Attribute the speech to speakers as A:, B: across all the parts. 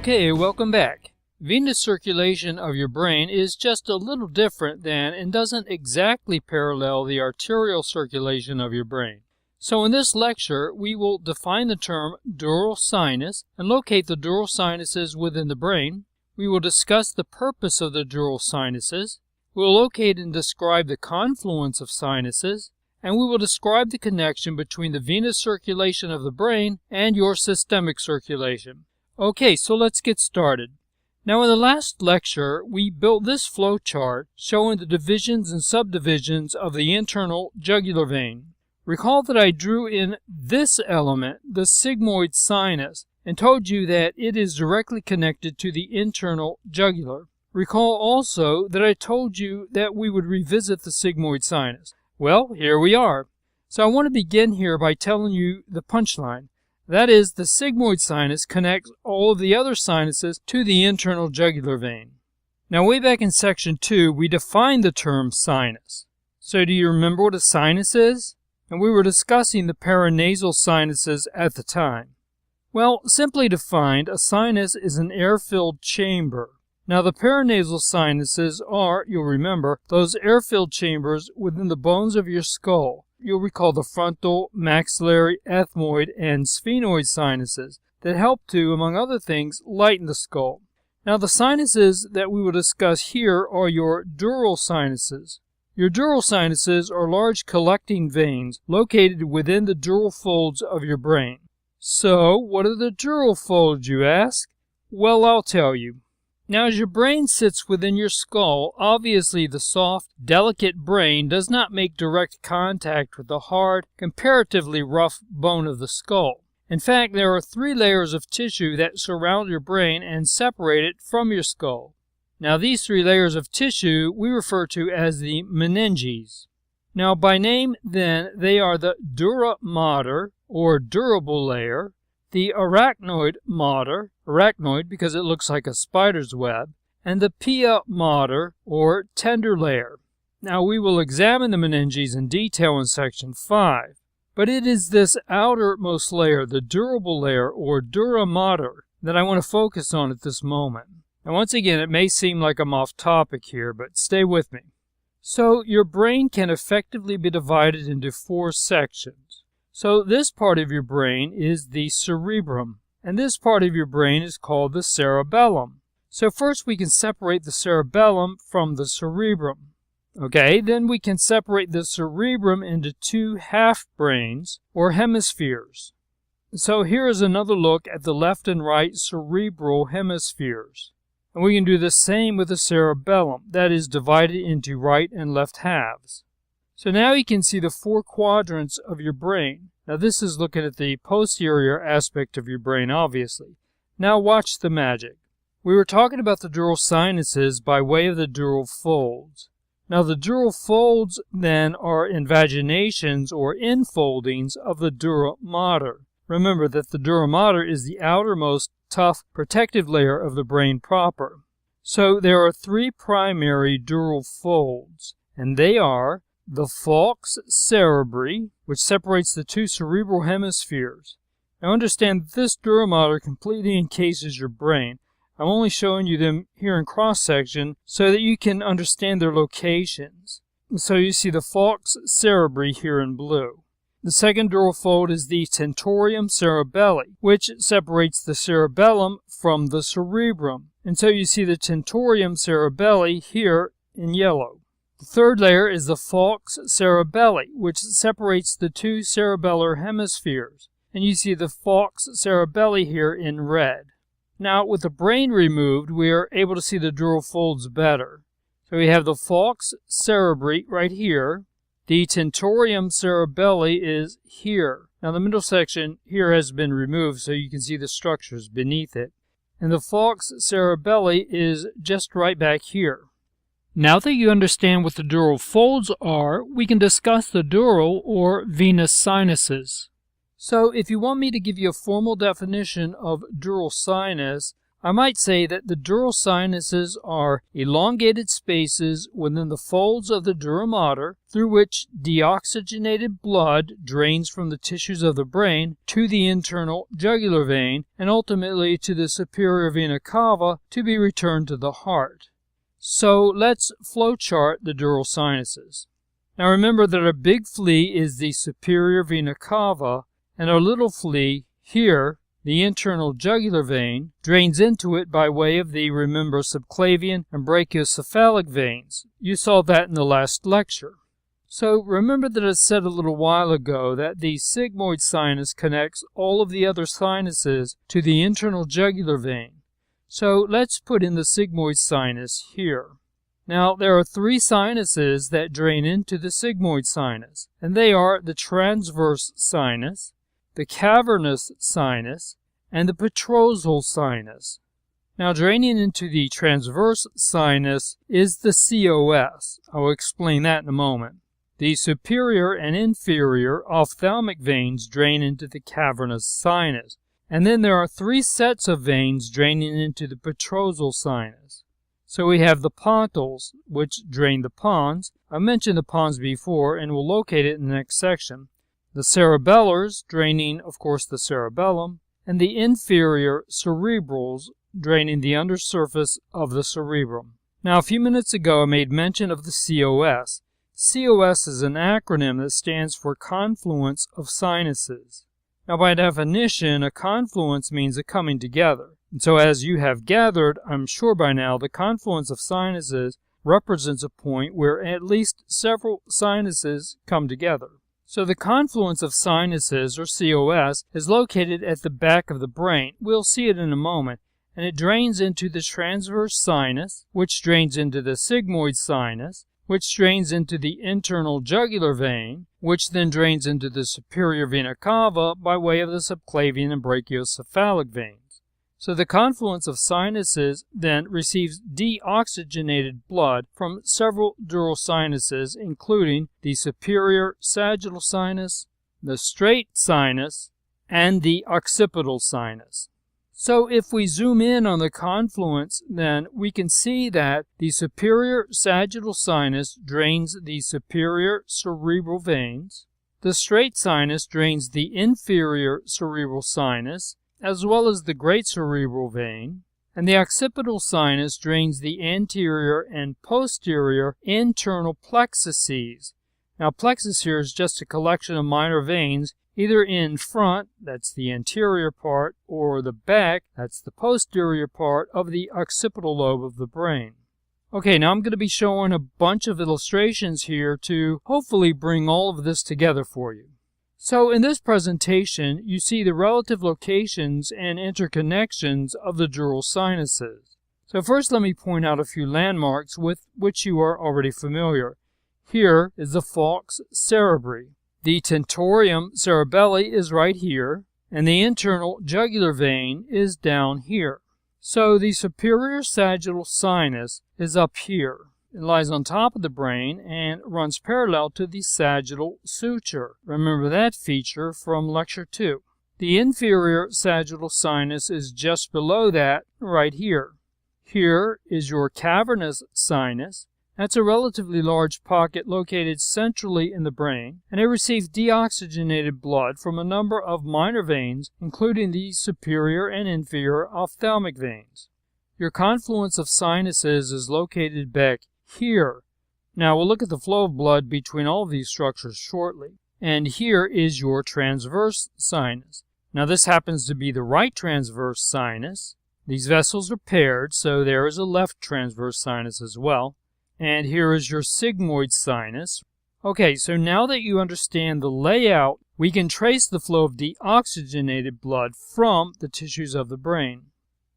A: Okay, welcome back. Venous circulation of your brain is just a little different than and doesn't exactly parallel the arterial circulation of your brain. So in this lecture, we will define the term dural sinus and locate the dural sinuses within the brain. We will discuss the purpose of the dural sinuses. We will locate and describe the confluence of sinuses, and we will describe the connection between the venous circulation of the brain and your systemic circulation. Okay, so let's get started. Now in the last lecture, we built this flow chart showing the divisions and subdivisions of the internal jugular vein. Recall that I drew in this element, the sigmoid sinus, and told you that it is directly connected to the internal jugular. Recall also that I told you that we would revisit the sigmoid sinus. Well, here we are. So I want to begin here by telling you the punchline. That is, the sigmoid sinus connects all of the other sinuses to the internal jugular vein. Now, way back in section 2, we defined the term sinus. So do you remember what a sinus is? And we were discussing the paranasal sinuses at the time. Well, simply defined, a sinus is an air-filled chamber. Now, the paranasal sinuses are, you'll remember, those air-filled chambers within the bones of your skull. You'll recall the frontal, maxillary, ethmoid, and sphenoid sinuses that help to, among other things, lighten the skull. Now, the sinuses that we will discuss here are your dural sinuses. Your dural sinuses are large collecting veins located within the dural folds of your brain. So, what are the dural folds, you ask? Well, I'll tell you. Now, as your brain sits within your skull, obviously the soft, delicate brain does not make direct contact with the hard, comparatively rough bone of the skull. In fact, there are 3 layers of tissue that surround your brain and separate it from your skull. Now, these 3 layers of tissue we refer to as the meninges. Now, by name, then, they are the dura mater, or durable layer, the arachnoid mater, arachnoid because it looks like a spider's web, and the pia mater, or tender layer. Now, we will examine the meninges in detail in section 5, but it is this outermost layer, the durable layer, or dura mater, that I want to focus on at this moment. Now, once again, it may seem like I'm off topic here, but stay with me. So, your brain can effectively be divided into 4 sections. So this part of your brain is the cerebrum, and this part of your brain is called the cerebellum. So first we can separate the cerebellum from the cerebrum. Okay, then we can separate the cerebrum into 2 half-brains, or hemispheres. So here is another look at the left and right cerebral hemispheres. And we can do the same with the cerebellum, that is divided into right and left halves. So now you can see the 4 quadrants of your brain. Now this is looking at the posterior aspect of your brain, obviously. Now watch the magic. We were talking about the dural sinuses by way of the dural folds. Now the dural folds then are invaginations or infoldings of the dura mater. Remember that the dura mater is the outermost, tough, protective layer of the brain proper. So there are 3 primary dural folds, and they are the falx cerebri, which separates the 2 cerebral hemispheres. Now understand that this dura mater completely encases your brain. I'm only showing you them here in cross-section so that you can understand their locations. So you see the falx cerebri here in blue. The second dural fold is the tentorium cerebelli, which separates the cerebellum from the cerebrum. And so you see the tentorium cerebelli here in yellow. The third layer is the falx cerebelli, which separates the 2 cerebellar hemispheres. And you see the falx cerebelli here in red. Now, with the brain removed, we are able to see the dural folds better. So we have the falx cerebri right here. The tentorium cerebelli is here. Now, the middle section here has been removed so you can see the structures beneath it. And the falx cerebelli is just right back here. Now that you understand what the dural folds are, we can discuss the dural or venous sinuses. So if you want me to give you a formal definition of dural sinus, I might say that the dural sinuses are elongated spaces within the folds of the dura mater through which deoxygenated blood drains from the tissues of the brain to the internal jugular vein and ultimately to the superior vena cava to be returned to the heart. So let's flowchart the dural sinuses. Now remember that our big flea is the superior vena cava, and our little flea here, the internal jugular vein, drains into it by way of the, remember, subclavian and brachiocephalic veins. You saw that in the last lecture. So remember that I said a little while ago that the sigmoid sinus connects all of the other sinuses to the internal jugular vein. So let's put in the sigmoid sinus here. Now there are three sinuses that drain into the sigmoid sinus, and they are the transverse sinus, the cavernous sinus, and the petrosal sinus. Now draining into the transverse sinus is the COS. I will explain that in a moment. The superior and inferior ophthalmic veins drain into the cavernous sinus. And then there are three sets of veins draining into the petrosal sinus. So we have the pontils, which drain the pons. I mentioned the pons before, and we'll locate it in the next section. The cerebellars, draining, of course, the cerebellum, and the inferior cerebrals, draining the undersurface of the cerebrum. Now, a few minutes ago, I made mention of the COS. COS is an acronym that stands for Confluence of Sinuses. Now, by definition, a confluence means a coming together. And so, as you have gathered, I'm sure by now, the confluence of sinuses represents a point where at least several sinuses come together. So the confluence of sinuses, or COS, is located at the back of the brain. We'll see it in a moment. And it drains into the transverse sinus, which drains into the sigmoid sinus, which drains into the internal jugular vein, which then drains into the superior vena cava by way of the subclavian and brachiocephalic veins. So the confluence of sinuses then receives deoxygenated blood from several dural sinuses, including the superior sagittal sinus, the straight sinus, and the occipital sinus. So if we zoom in on the confluence, then we can see that the superior sagittal sinus drains the superior cerebral veins, the straight sinus drains the inferior cerebral sinus, as well as the great cerebral vein, and the occipital sinus drains the anterior and posterior internal plexuses. Now, plexus here is just a collection of minor veins, either in front, that's the anterior part, or the back, that's the posterior part of the occipital lobe of the brain. Okay, now I'm going to be showing a bunch of illustrations here to hopefully bring all of this together for you. So in this presentation, you see the relative locations and interconnections of the dural sinuses. So first let me point out a few landmarks with which you are already familiar. Here is the falx cerebri. The tentorium cerebelli is right here, and the internal jugular vein is down here. So the superior sagittal sinus is up here. It lies on top of the brain and runs parallel to the sagittal suture. Remember that feature from Lecture 2. The inferior sagittal sinus is just below that, right here. Here is your cavernous sinus. That's a relatively large pocket located centrally in the brain, and it receives deoxygenated blood from a number of minor veins, including the superior and inferior ophthalmic veins. Your confluence of sinuses is located back here. Now we'll look at the flow of blood between all of these structures shortly. And here is your transverse sinus. Now this happens to be the right transverse sinus. These vessels are paired, so there is a left transverse sinus as well. And here is your sigmoid sinus. Okay, so now that you understand the layout, we can trace the flow of deoxygenated blood from the tissues of the brain.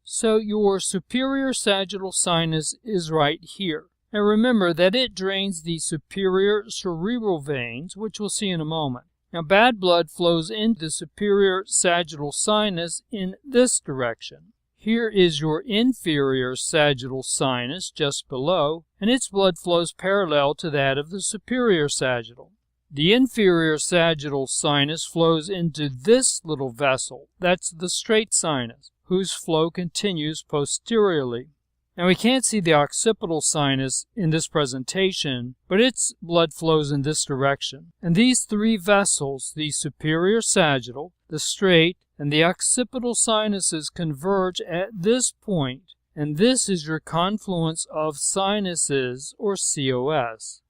A: So your superior sagittal sinus is right here. Now remember that it drains the superior cerebral veins, which we'll see in a moment. Now bad blood flows into the superior sagittal sinus in this direction. Here is your inferior sagittal sinus just below, and its blood flows parallel to that of the superior sagittal. The inferior sagittal sinus flows into this little vessel. That's the straight sinus. whose flow continues posteriorly. Now we can't see the occipital sinus in this presentation, but its blood flows in this direction. And these three vessels, the superior sagittal, the straight, and the occipital sinuses converge at this point, and this is your confluence of sinuses, or COS.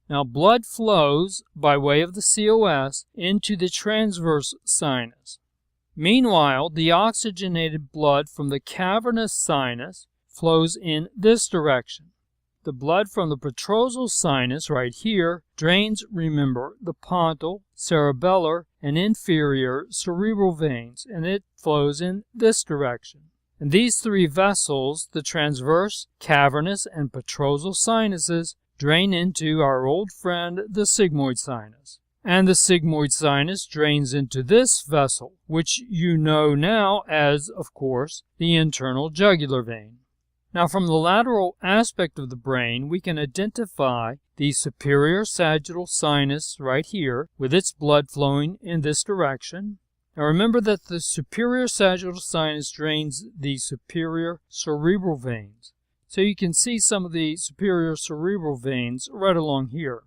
A: Now blood flows by way of the COS into the transverse sinus. Meanwhile, the oxygenated blood from the cavernous sinus flows in this direction. The blood from the petrosal sinus right here drains, remember, the pontal, cerebellar, and inferior cerebral veins, and it flows in this direction. And these three vessels, the transverse, cavernous, and petrosal sinuses, drain into our old friend, the sigmoid sinus. And the sigmoid sinus drains into this vessel, which you know now as, of course, the internal jugular vein. Now, from the lateral aspect of the brain, we can identify the superior sagittal sinus right here with its blood flowing in this direction. Now, remember that the superior sagittal sinus drains the superior cerebral veins. So you can see some of the superior cerebral veins right along here.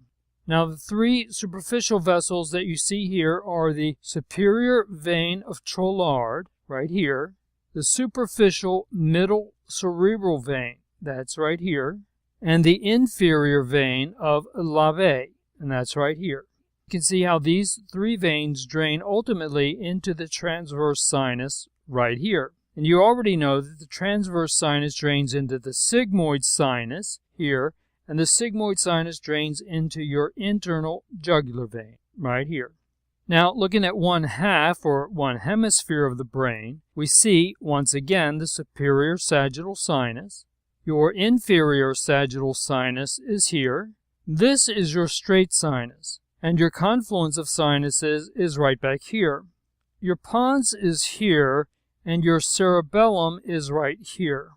A: Now, the three superficial vessels that you see here are the superior vein of Trollard right here, the superficial middle cerebral vein, that's right here, and the inferior vein of Lavey, and that's right here. You can see how these three veins drain ultimately into the transverse sinus right here. And you already know that the transverse sinus drains into the sigmoid sinus here, and the sigmoid sinus drains into your internal jugular vein right here. Now, looking at one half or one hemisphere of the brain, we see, once again, the superior sagittal sinus. Your inferior sagittal sinus is here. This is your straight sinus, and your confluence of sinuses is right back here. Your pons is here, and your cerebellum is right here.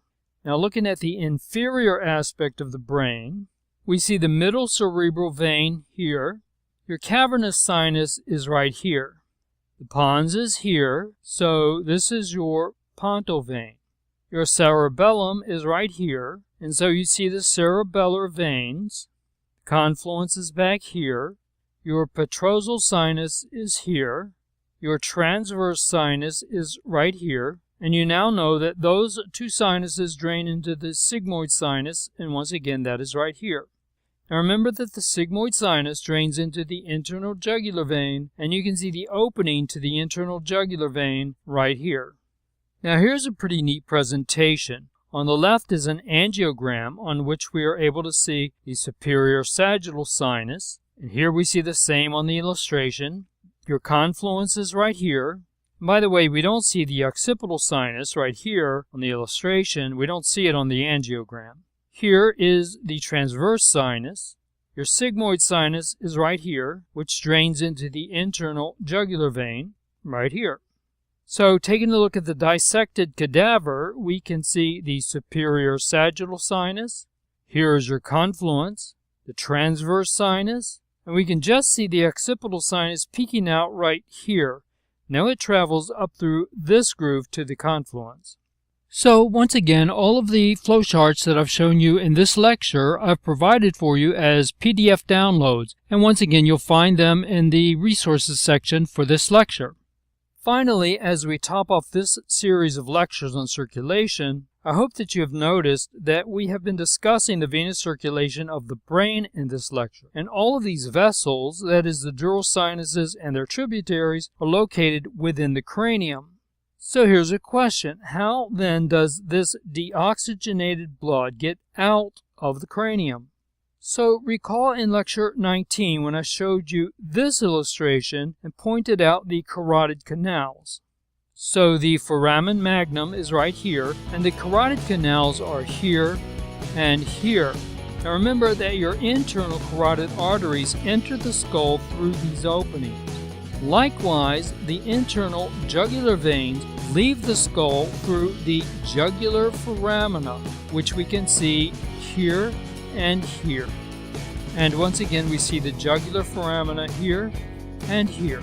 A: Now, looking at the inferior aspect of the brain, we see the middle cerebral vein here. Your cavernous sinus is right here. The pons is here, so this is your pontal vein. Your cerebellum is right here, and so you see the cerebellar veins. Confluence is back here. Your petrosal sinus is here. Your transverse sinus is right here. And you now know that those two sinuses drain into the sigmoid sinus, and once again, that is right here. Now remember that the sigmoid sinus drains into the internal jugular vein, and you can see the opening to the internal jugular vein right here. Now here's a pretty neat presentation. On the left is an angiogram on which we are able to see the superior sagittal sinus, and here we see the same on the illustration. Your confluence is right here. And by the way, we don't see the occipital sinus right here on the illustration. We don't see it on the angiogram. Here is the transverse sinus. Your sigmoid sinus is right here, which drains into the internal jugular vein right here. So taking a look at the dissected cadaver, we can see the superior sagittal sinus. Here is your confluence, the transverse sinus, and we can just see the occipital sinus peeking out right here. Now it travels up through this groove to the confluence. So once again, all of the flowcharts that I've shown you in this lecture I've provided for you as PDF downloads, and once again you'll find them in the resources section for this lecture. Finally, as we top off this series of lectures on circulation, I hope that you have noticed that we have been discussing the venous circulation of the brain in this lecture. And all of these vessels, that is the dural sinuses and their tributaries, are located within the cranium. So here's a question. How then does this deoxygenated blood get out of the cranium? So recall in lecture 19 when I showed you this illustration and pointed out the carotid canals. So the foramen magnum is right here, and the carotid canals are here and here. Now remember that your internal carotid arteries enter the skull through these openings. Likewise, the internal jugular veins leave the skull through the jugular foramina, which we can see here and here. And once again, we see the jugular foramina here and here.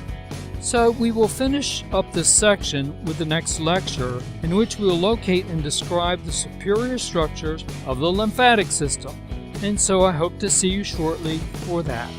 A: So we will finish up this section with the next lecture, in which we will locate and describe the superior structures of the lymphatic system. And so I hope to see you shortly for that.